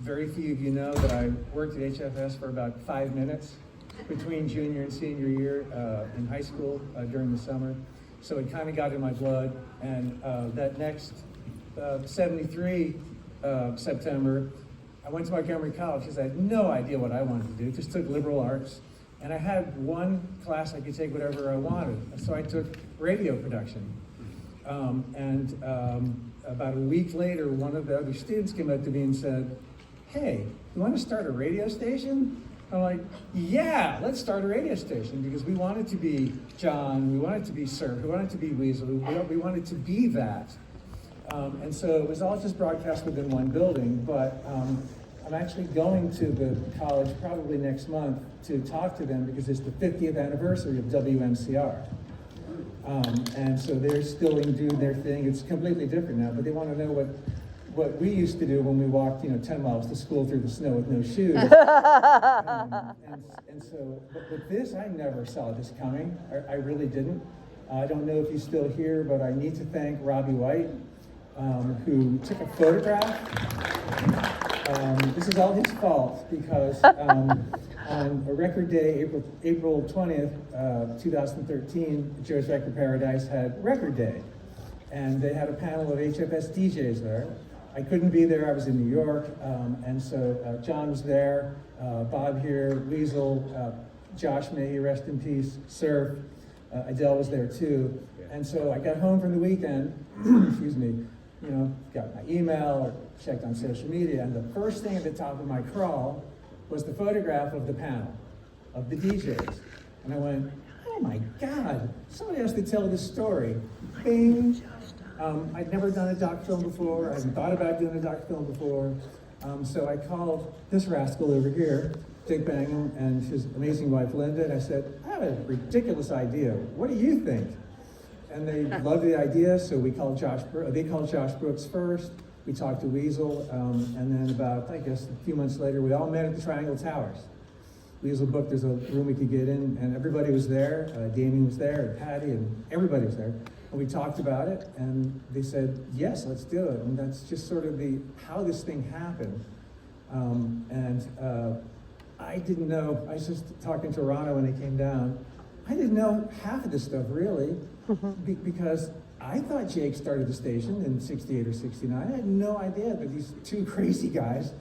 very few of you know that I worked at HFS for about 5 minutes between junior and senior year in high school during the summer. So it kind of got in my blood. And that next 73 September, I went to Montgomery College because I had no idea what I wanted to do. Just took liberal arts. And I had one class I could take whatever I wanted. So I took radio production. About a week later, one of the other students came up to me and said, "Hey, you want to start a radio station?" I'm like, "Yeah, let's start a radio station," because we wanted to be John, we wanted to be Surf, we wanted to be Weasel, we wanted to be that. And so it was all just broadcast within one building, but I'm actually going to the college probably next month to talk to them because it's the 50th anniversary of WMCR. And so they're still doing their thing. It's completely different now, but they want to know what we used to do when we walked, 10 miles to school through the snow with no shoes. And so, but this, I never saw this coming. I really didn't. I don't know if he's still here, but I need to thank Robbie White, who took a photograph. This is all his fault because on a record day, April 20th, 2013, Joe's Record Paradise had Record Day. And they had a panel of HFS DJs there. I couldn't be there, I was in New York. And so John was there, Bob here, Weasel, Josh May, rest in peace, Surf, Adele was there too. And so I got home from the weekend, excuse me, got my email, checked on social media, and the first thing at the top of my crawl was the photograph of the panel, of the DJs. And I went, oh my God, somebody has to tell this story. Bing. I'd never done a doc film before. I hadn't thought about doing a doc film before. So I called this rascal over here, Dick Bangham, and his amazing wife, Linda, and I said, I have a ridiculous idea. What do you think? And they loved the idea, so they called Josh Brooks first. We talked to Weasel, and then about, I guess, a few months later, we all met at the Triangle Towers. Weasel booked, there's a room we could get in, and everybody was there. Damien was there, and Patty, and everybody was there. And we talked about it, and they said, yes, let's do it. And that's just sort of how this thing happened. I didn't know, I was just talking to Rana when he came down. I didn't know half of this stuff, really, because I thought Jake started the station in 68 or 69. I had no idea that these two crazy guys,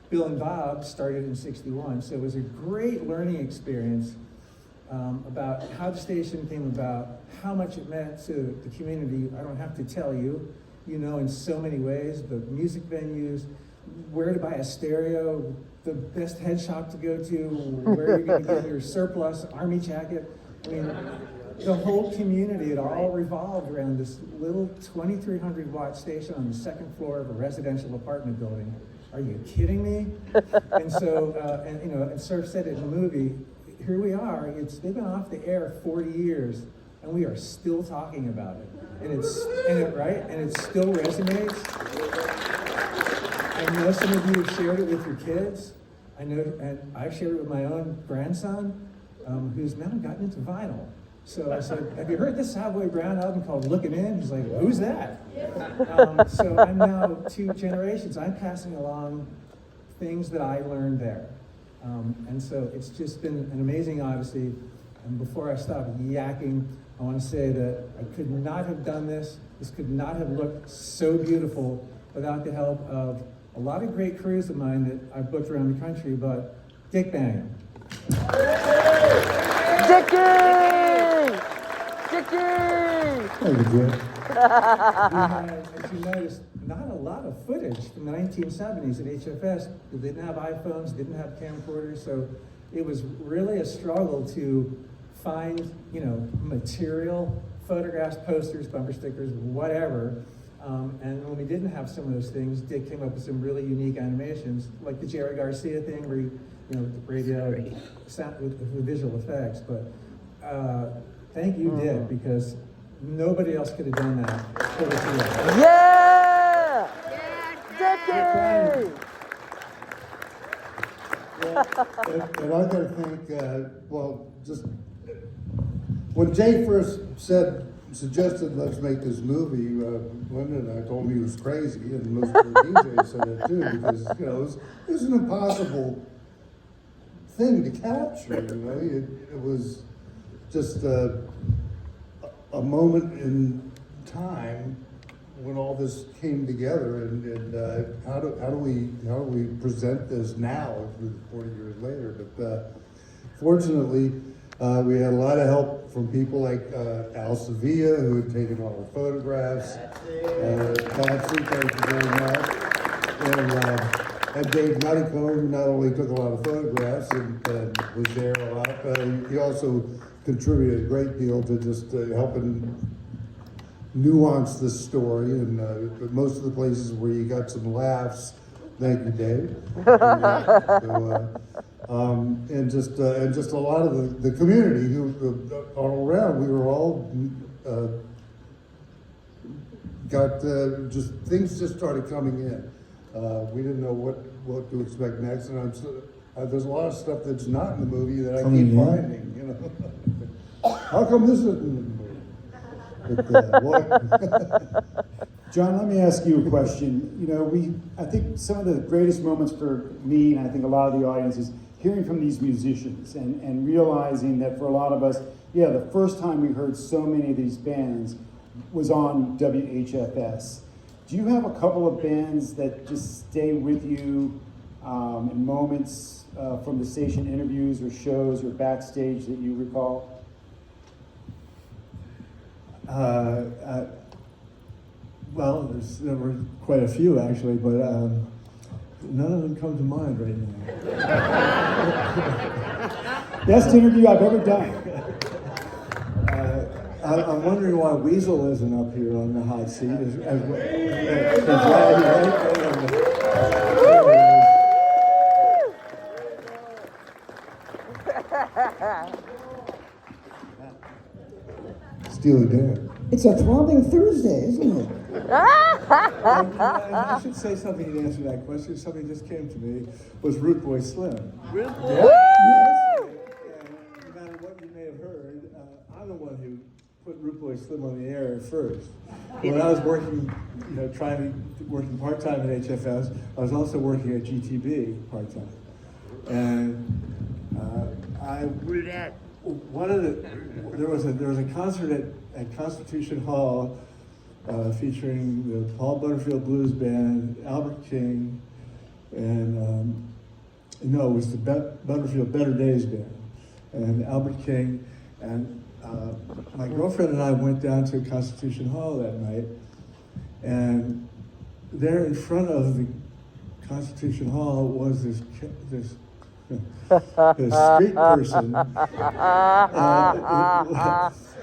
Bill and Bob, started in 61. So it was a great learning experience about how the station came about, how much it meant to the community. I don't have to tell you, in so many ways, the music venues, where to buy a stereo, the best head shop to go to, where you're going to get your surplus army jacket. I mean, the whole community, it all revolved around this little 2,300 watt station on the second floor of a residential apartment building. Are you kidding me? And so, and Surf said it in the movie, here we are, they've been off the air 40 years, and we are still talking about it. And it still resonates. I know some of you have shared it with your kids. I know, and I've shared it with my own grandson, who's now gotten into vinyl. So I said, have you heard this Savoy Brown album called Looking In? He's like, who's that? So I'm now 2 generations. I'm passing along things that I learned there. And so it's just been an amazing odyssey. And before I stop yakking, I want to say that I could not have done this. This could not have looked so beautiful without the help of a lot of great crews of mine that I've booked around the country, but Dick Bangham. Dickie! Thank you, Dick. We had, as you noticed, not a lot of footage from the 1970s at HFS. They didn't have iPhones, didn't have camcorders, so it was really a struggle to find, material, photographs, posters, bumper stickers, whatever. And when we didn't have some of those things, Dick came up with some really unique animations, like the Jerry Garcia thing, where the radio sound with visual effects. But thank you, Dick, because nobody else could have done that. Yeah! Dickie! And I got to think, just when Jay first said suggested let's make this movie, Linda and I told me he was crazy, and most of the DJs said it too, because it was an impossible thing to capture. It was just a moment in time when all this came together, and how do we present this now, 40 years later? But fortunately, we had a lot of help from people like Al Sevilla, who had taken all the photographs. Patsy, thank you very much. And Dave Nuttycombe, who not only took a lot of photographs and was there a lot, but he also contributed a great deal to just helping nuance this story. And most of the places where you got some laughs, thank you, Dave. And just a lot of the community who all around, we were all got just things just started coming in. We didn't know what to expect next, and there's a lot of stuff that's not in the movie that I keep finding. How come this isn't in the movie? But, John, let me ask you a question. I think some of the greatest moments for me, and I think a lot of the audience, is hearing from these musicians and realizing that for a lot of us, the first time we heard so many of these bands was on WHFS. Do you have a couple of bands that just stay with you in moments from the station interviews or shows or backstage that you recall? Well, there were quite a few actually, but none of them come to mind right now. Best interview I've ever done. I'm wondering why Weasel isn't up here on the hot seat. Steely Dan. It's a throbbing Thursday, isn't it? I should say something to answer that question. Something just came to me. Was Root Boy Slim? Root Boy. Yes. No matter what you may have heard, I'm the one who put Root Boy Slim on the air first. When I was working, working part-time at HFS, I was also working at GTB part-time. And there was a concert at Constitution Hall featuring the Paul Butterfield Blues Band, Albert King, and it was the Butterfield Better Days Band, and Albert King. And my girlfriend and I went down to Constitution Hall that night, and there in front of the Constitution Hall was this street person,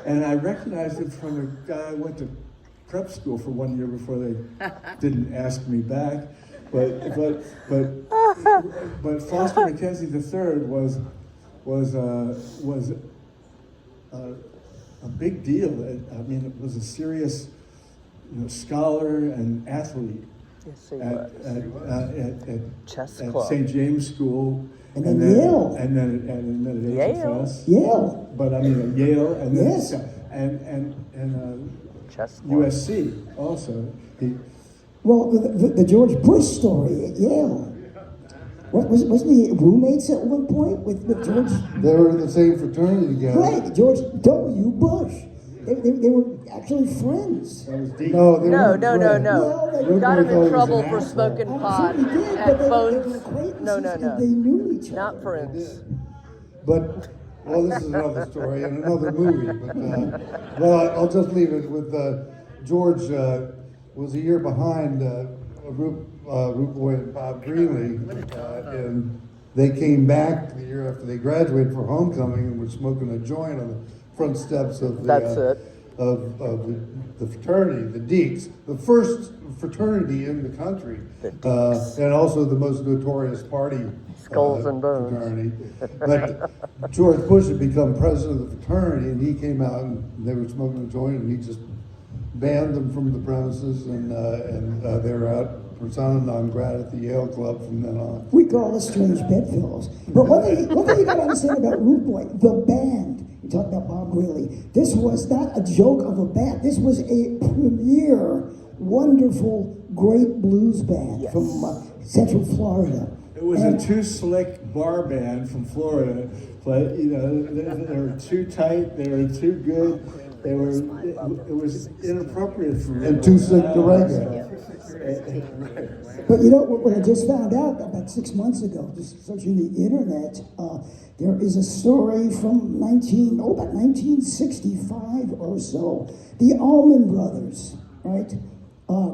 and I recognized him from a guy I went to prep school for 1 year before they didn't ask me back. But Foster Mackenzie III was a big deal. I mean, it was a serious scholar and athlete at St. James School. And then Yale. And then at HFS. Yale. But I mean, at Yale, and then Yes. and Chess club. USC also. Well, the George Bush story at Yale. Wasn't he roommates at one point with George? They were in the same fraternity together. Right, George W. Bush. They were actually friends. That was deep. No, they weren't No. friends. No, You got him Everybody thought he in was trouble an for asshole. smoking I'm pot sure he did, at but they were phones. acquaintances No. and they knew each other. Not friends. But, well, this is another story and another movie. But I'll just leave it with George was a year behind Root Boy and Bob Greenlee, and they came back the year after they graduated for homecoming and were smoking a joint on the front steps of the the fraternity, the Deeks, the first fraternity in the country, and also the most notorious party. Skulls and bones. Fraternity. But George Bush had become president of the fraternity, and he came out and they were smoking a joint, and he just banned them from the premises, and they're out persona non grata at the Yale Club from then on. We call us strange bedfellows. But one thing you gotta understand about Root Boy, the band, talk about Bob Greenlee. This was not a joke of a band. This was a premier, wonderful, great blues band from Central Florida. It was a too slick bar band from Florida, but you know they were too tight. They were too good. They were. It was inappropriate for And too slick to reggae. But you know what I just found out about 6 months ago, just searching the internet, there is a story from about 1965 or so. The Allman Brothers, right?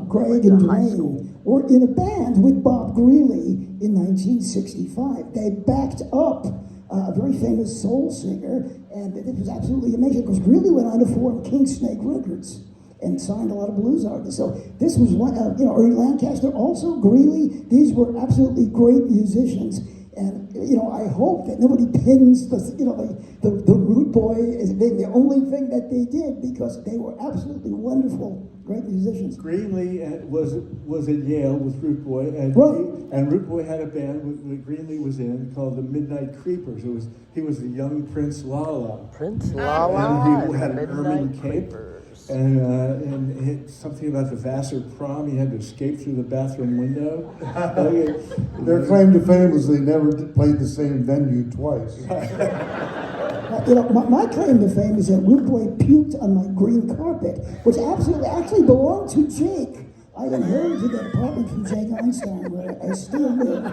Greg and Dwayne were in a band with Bob Greenlee in 1965. They backed up a very famous soul singer, and it was absolutely amazing because Greenlee went on to form Kingsnake Records and signed a lot of blues artists. So this was one, Ernie Lancaster, also Greenlee. These were absolutely great musicians. And, I hope that nobody pins the Root Boy as being the only thing that they did, because they were absolutely wonderful, great musicians. Greenlee was at Yale with Root Boy, and and Root Boy had a band that Greenlee was in called the Midnight Creepers. He was the young Prince Lala. Prince Lala And he had an ermine Midnight cape. Creepers. And something about the Vassar prom, he had to escape through the bathroom window. Their claim to fame was they never played the same venue twice. My claim to fame is that Root Boy puked on my green carpet, which actually belonged to Jake. I inherited that apartment from Jake Einstein, where I still live.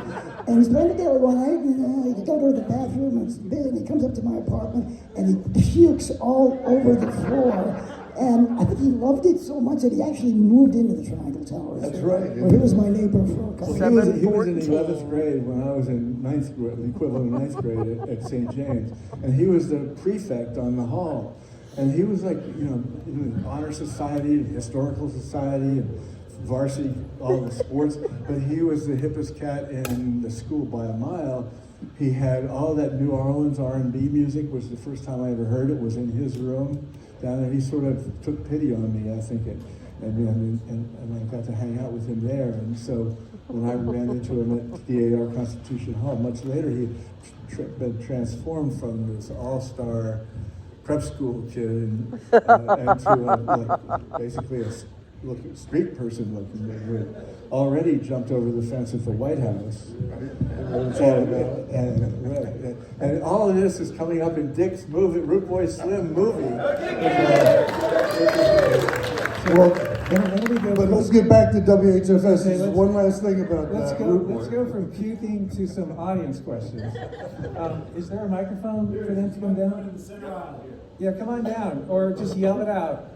And he's playing there one night, and he go to the bathroom, and he comes up to my apartment, and he pukes all over the floor. And I think he loved it so much that he actually moved into the Triangle Towers. That's right. Where he was my neighbor for a couple of years. He was in 11th grade when I was in 9th grade, the equivalent of 9th grade at St. James. And he was the prefect on the hall. And he was like, in the Honor Society, Historical Society, and varsity, all the sports. But he was the hippest cat in the school by a mile. He had all that New Orleans R&B music, which the first time I ever heard it was in his room down there. He sort of took pity on me, I think, and I got to hang out with him there. And so when I ran into him at DAR Constitution Hall, much later he had been transformed from this all-star prep school kid into basically a street person looking, who had already jumped over the fence at the White House. And all of this is coming up in Dick's movie, Root Boy Slim movie. But let's get back to WHFS. Okay, One last thing about Let's Root Boy. go from puking to some audience questions. Is there a microphone for them to come down? Yeah, come on down, or just yell it out.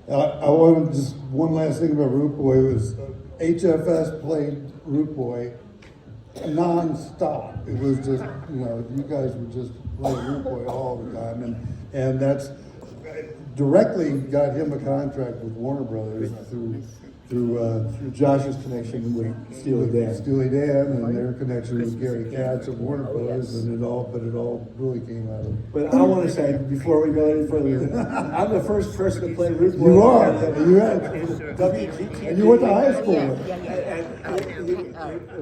I want just one last thing about Root Boy was HFS played Root Boy non-stop. It was just, you guys would just play Root Boy all the time, and that's directly got him a contract with Warner Brothers through Josh's connection with Steely Dan. Steely Dan and their connection with Gary Katz at Warner Brothers, and it all really came out of. But I want to say, before we go any further, I'm the first person to play Root Boy. You are. You had. WGTV. And you went to high school.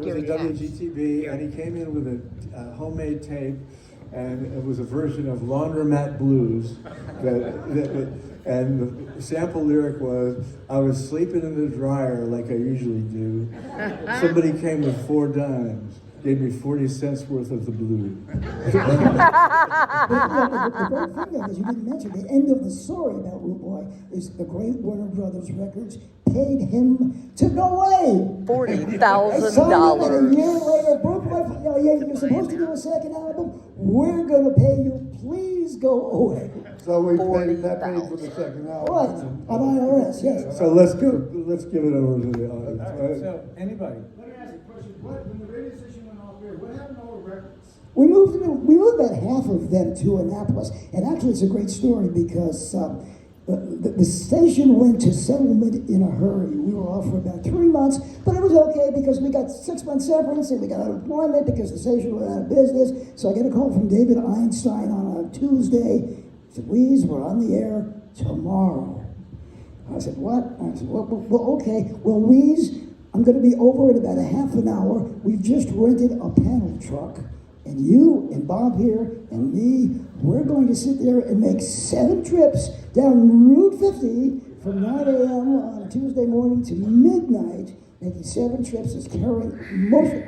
It was a WGTV, and he came in with a homemade tape, and it was a version of Laundromat Blues. And the sample lyric was, I was sleeping in the dryer like I usually do. Somebody came with 4 dimes, gave me 40 cents worth of the blues. The great thing is, you didn't mention, the end of the story about Root Boy is the great Warner Brothers Records paid him to go away. $40,000. And a year later, Root Boy, you're supposed to do a second album. We're going to pay you. Please go away. So we paid for the second album. Right, on IRS, yes. So let's give it over to the audience. So, anybody? Let me ask you a question. When the radio station went off air, what happened to all the records? We moved about half of them to Annapolis. And actually, it's a great story because the station went to settlement in a hurry. We were off for about 3 months, but it was okay because we got 6 months severance and we got unemployment because the station went out of business. So I get a call from David Einstein on a Tuesday. He said, "Weeze, we're on the air tomorrow." I said, "What?" I said, well, okay. Well, Weeze, I'm going to be over in about a half an hour. We've just rented a panel truck, And you and Bob here and me, we're going to sit there and make 7 trips down Route 50 from 9 a.m. on a Tuesday morning to midnight, making 7 trips, just carrying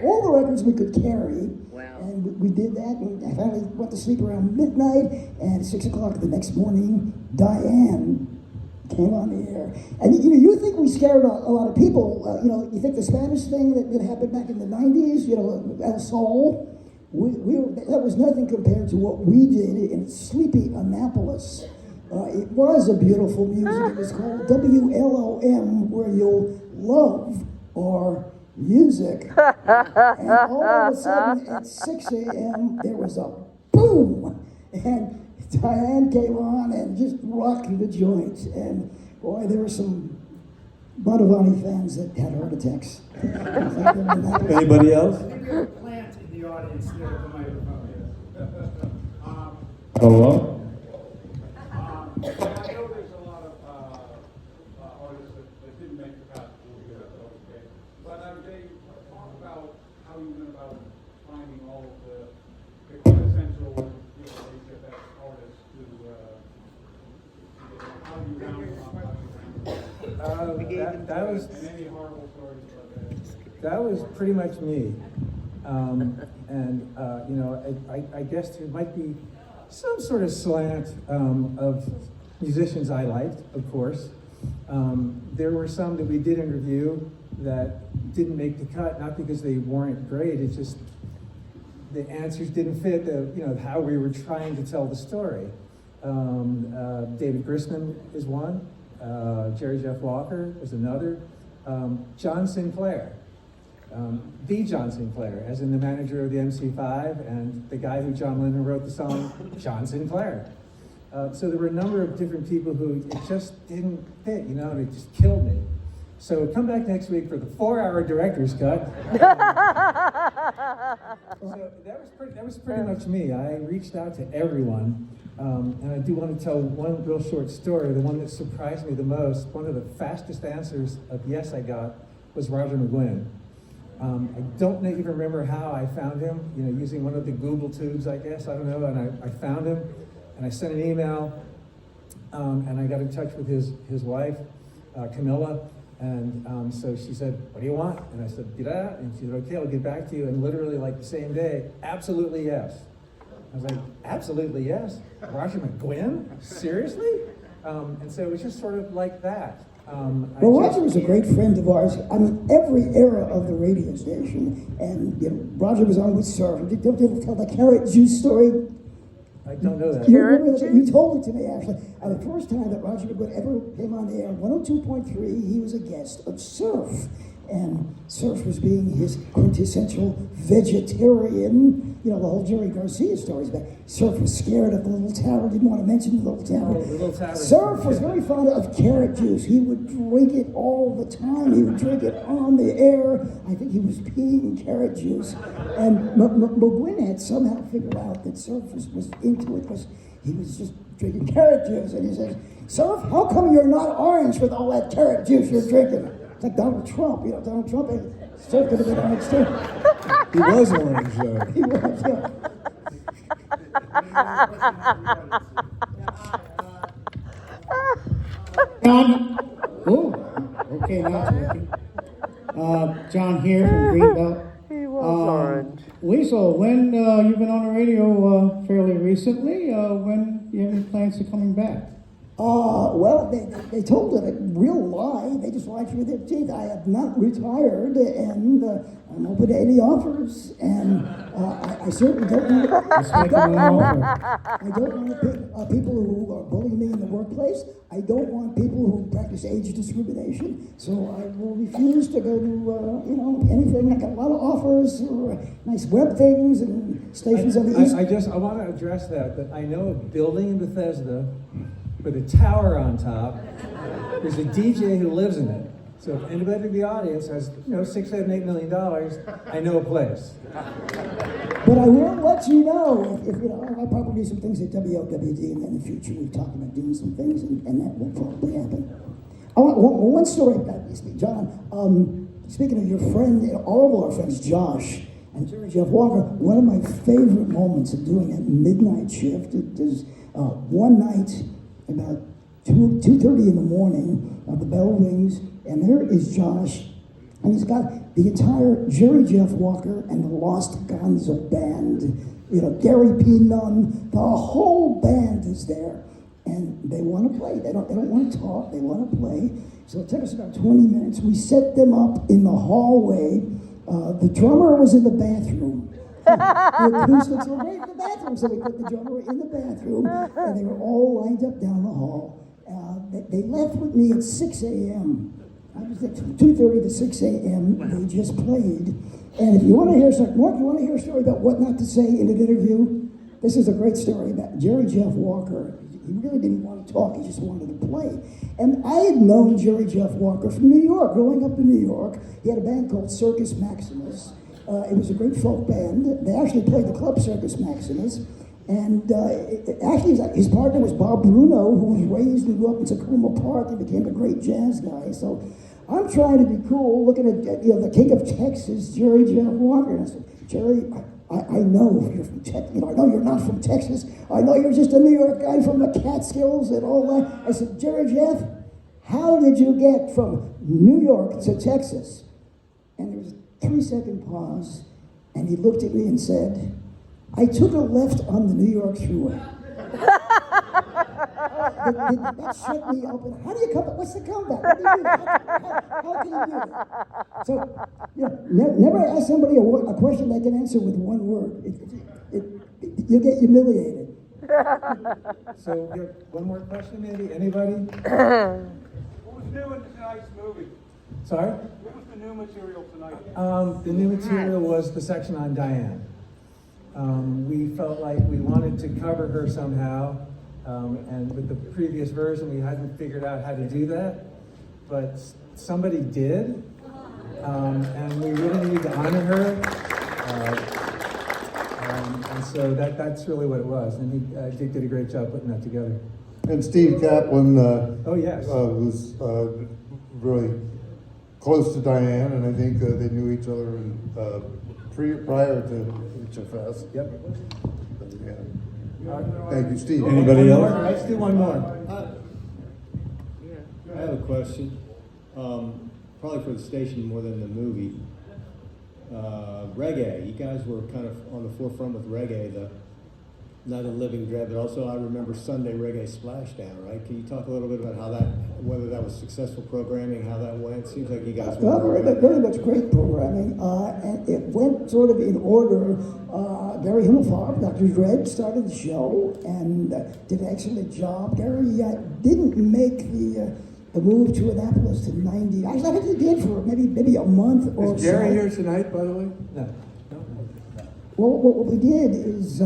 all the records we could carry. Wow. And we did that, and I finally went to sleep around midnight, and at 6 o'clock the next morning, Diane came on the air. And you think we scared a lot of people. You think the Spanish thing that happened back in the 90s, El Sol, that was nothing compared to what we did in sleepy Annapolis. It was a beautiful music. It was called WLOM, where you'll love our music. And all of a sudden, at 6 a.m., there was a boom. And Diane came on and just rocked the joint. And boy, there were some Badovani fans that had heart attacks. Anybody else? Plant in the audience there at the microphone. Hello? I know there's a lot of artists that didn't make the cut, okay. But they talk about how you went about finding all of the quintessential WHFS artists how you found them. That was And any horrible stories about that. That was pretty much me. I guess there might be some sort of slant of musicians I liked, of course. There were some that we did interview that didn't make the cut, not because they weren't great, it's just the answers didn't fit how we were trying to tell the story. David Grisman is one, Jerry Jeff Walker is another, John Sinclair, the John Sinclair, as in the manager of the MC5, and the guy who John Lennon wrote the song, John Sinclair. So there were a number of different people who it just didn't fit, and it just killed me. So come back next week for the 4-hour director's cut. So that was pretty much me. I reached out to everyone, and I do want to tell one real short story. The one that surprised me the most, one of the fastest answers of yes I got, was Roger McGuinn. I don't even remember how I found him, using one of the Google tubes, I guess, I don't know, and I found him, and I sent an email, and I got in touch with his wife, Camilla, and so she said, what do you want? And I said, da, and she said, okay, I'll get back to you, and literally like the same day, absolutely yes. I was like, absolutely yes? Roger McGuinn? Seriously? And so it was just sort of like that. Well, Roger was a great friend of ours. I mean, every era of the radio station. And Roger was on with Surf. Did you tell the carrot juice story? I don't know that. You remember that? You told it to me, actually. The first time that Roger McGuinn ever came on the air, 102.3, he was a guest of Surf. And Surf was being his quintessential vegetarian, the whole Jerry Garcia stories about Surf was scared of the little tower, didn't want to mention the little tower. Oh, the little tower. Surf was very fond of carrot juice. He would drink it all the time. He would drink it on the air. I think he was peeing in carrot juice. And McGuinn had somehow figured out that Surf was into it because he was just drinking carrot juice. And he says, Surf, how come you're not orange with all that carrot juice you're drinking? It's like Donald Trump, Donald Trump, Surf could have been orange too. He was orange, though. He was, yeah. John, okay, now it's working. John here from Greenbelt. He was orange. Weasel, when you've been on the radio fairly recently, when you have any plans to coming back? Well, they told it a real lie. They just lied through their teeth. I have not retired, and I'm open to any offers. And I certainly don't want people who are bullying me in the workplace. I don't want people who practice age discrimination. So I will refuse to go to anything. I got a lot of offers for nice web things and stations on the east. I want to address that I know a building in Bethesda with a tower on top. There's a DJ who lives in it. So if anybody in the audience has, $6, $7, $8 million, I know a place. But I will let you know if I'll probably do some things at WOWD, and in the future we've talked about doing some things, and that will probably happen. I want one story about this, John. Speaking of your friend, all of our friends, Josh, And Jerry Jeff Walker, one of my favorite moments of doing that midnight shift is one night about 2:30 in the morning, the bell rings, and there is Josh, and he's got the entire Jerry Jeff Walker and the Lost Gonzo band, Gary P. Nunn, the whole band is there, and they want to play. They don't want to talk. They want to play. So it took us about 20 minutes. We set them up in the hallway. The drummer was in the bathroom. The acoustics were great in the bathroom, so we put the drummer in the bathroom, and they were all lined up down the hall. They left with me at 6 a.m. I was there from 2:30 to 6 a.m. They just played. And if you want to hear something, Mark, you want to hear a story about what not to say in an interview? This is a great story about Jerry Jeff Walker. He really didn't want to talk, he just wanted to play. And I had known Jerry Jeff Walker from New York, growing up in New York. He had a band called Circus Maximus. It was a great folk band. They actually played the club Circus Maximus. And actually, his partner was Bob Bruno, who was raised and grew up in Tacoma Park and became a great jazz guy. So I'm trying to be cool, looking at the King of Texas, Jerry Jeff Walker. And I said, Jerry, I know you're from Texas. I know you're not from Texas. I know you're just a New York guy from the Catskills and all that. I said, Jerry Jeff, how did you get from New York to Texas? And there was a 3-second pause, and he looked at me and said, I took a left on the New York Thruway. That shut me open. How do you come back? What's the comeback? What do you do? How can you do that? So, never ask somebody a question they can answer with one word. You get humiliated. So, one more question, maybe? Anybody? What was new in tonight's movie? Sorry? What was the new material tonight? The new material was the section on Diane. We felt like we wanted to cover her somehow, and with the previous version, we hadn't figured out how to do that, but somebody did, and we really need to honor her, and so that's really what it was, and Dick did a great job putting that together. And Steve Kaplan Oh, yes. was really close to Diane, and I think they knew each other prior to WHFS. Yep. Thank you, Steve. Anybody else? Let's do one more. I have a question, probably for the station more than the movie. Reggae, you guys were kind of on the forefront with reggae, the Night of the Living Dead, but also I remember Sunday Reggae Splashdown, right? Can you talk a little bit about how that, whether that was successful programming, how that went? Seems like you guys were very much great programming, and it went sort of in order. Gary Himmelfarb, Dr. Dredd, started the show and did an excellent job. Gary didn't make the move to Annapolis to 90. Actually, I think he did for maybe a month or so. Is Gary here tonight, by the way? No. Well, what we did is,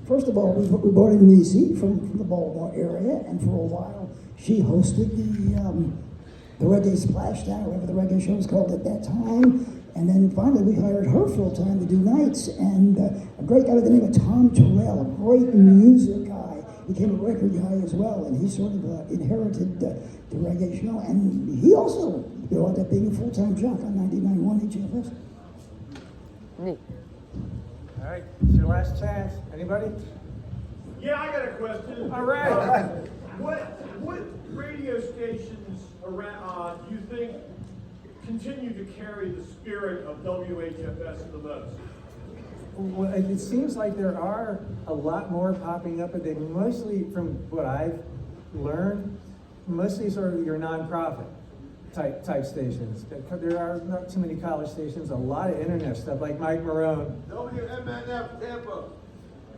first of all, we brought in Nisi from the Baltimore area, and for a while she hosted the Reggae Splashdown, whatever the reggae show was called at that time. And then finally we hired her full-time to do nights, and a great guy by the name of Tom Terrell, a great music guy, became a record guy as well, and he sort of inherited the reggae show, and he also ended up being a full-time jock on 99.1 WHFS. Neat. All right, it's your last chance. Anybody? Yeah, I got a question. All right. What radio stations around do you think continue to carry the spirit of WHFS the most? Well, it seems like there are a lot more popping up, but they mostly, from what I've learned, mostly sort of your nonprofit type stations. There are not too many college stations, a lot of internet stuff, like Mike Marone. WMNF Tampa.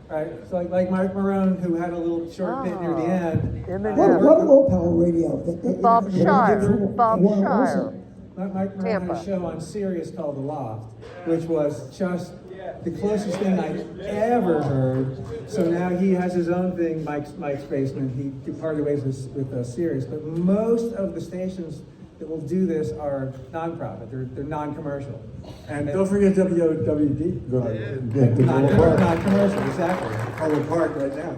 Right, so like Mike Marone, who had a little short bit near the end. What low power radio? Bob Shire. Bob what was Shire. Mike Marone had a Tampa. show on Sirius called The Loft, which was just the closest thing I'd ever heard. So now he has his own thing, Mike's Basement. He parted ways with Sirius. But most of the stations that will do this are nonprofit. They're non-commercial. And don't forget WWD. Non-commercial, exactly. Hall Park right now.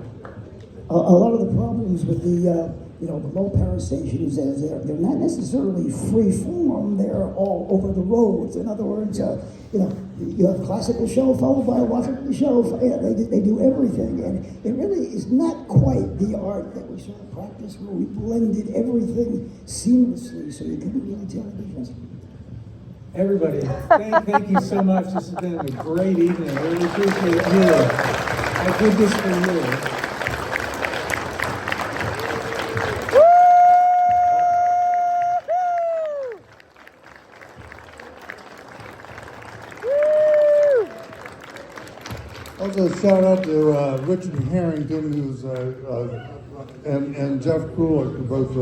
A lot of the problems with the low power stations is they're not necessarily free form. They're all over the roads. In other words, You have a classical show followed by a rockabilly show. Yeah, they do everything, and it really is not quite the art that we sort of practice, where we blended everything seamlessly, so you couldn't really tell the difference. Everybody, thank you so much. This has been a great evening. I really appreciate you. I did this for you. Also, shout out to Richard Harrington, who's and Jeff Kulik, who both